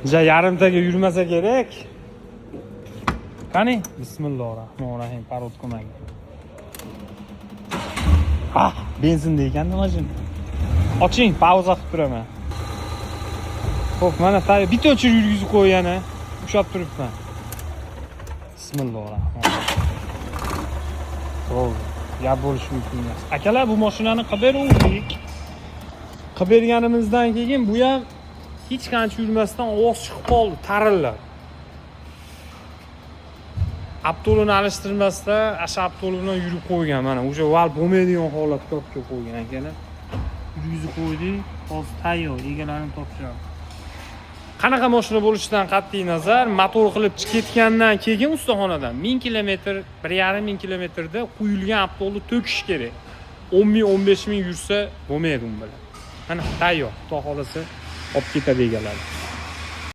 Ja yarimtaga yurmasa kerak. Qani? Bismillahirrohmanirrohim. Parod qilmang. Benzinda ekan mashina. Oching, pauza qilib turaman. Xo'p, mana bitta o'chirib yurgizib qo'y yana. Ushab turibman. Bismillahirrohmanirrohim. Bo'ldi. Gap bo'lishi mumkin emas. Akalar, bu mashinani qilib beruvdik. Qilib berganimizdan keyin bu ham hech qancha yurmasdan ovoz chiqib qoldi, tarillab. Aptolini alishtirmasda, asha aptoli bilan yurib qo'ygan. Mana o'sha val bo'lmaydigan holatga olib kelib qo'ygan akalar. Yurgizib qo'ydik. Hozir tayyor, egalarini topshiramiz. Qanaqa mashina bo'lishidan qat'iy nazar, motor qilib ketgandan keyin ustaxonadan 1000 kilometr, 1,5 kilometrda quyilgan aptolni to'kish kerak. 10 ming, 15 ming yursa bo'lmaydi u bilan. Mana tayyor, xudo xolasa olib ketadi egalari.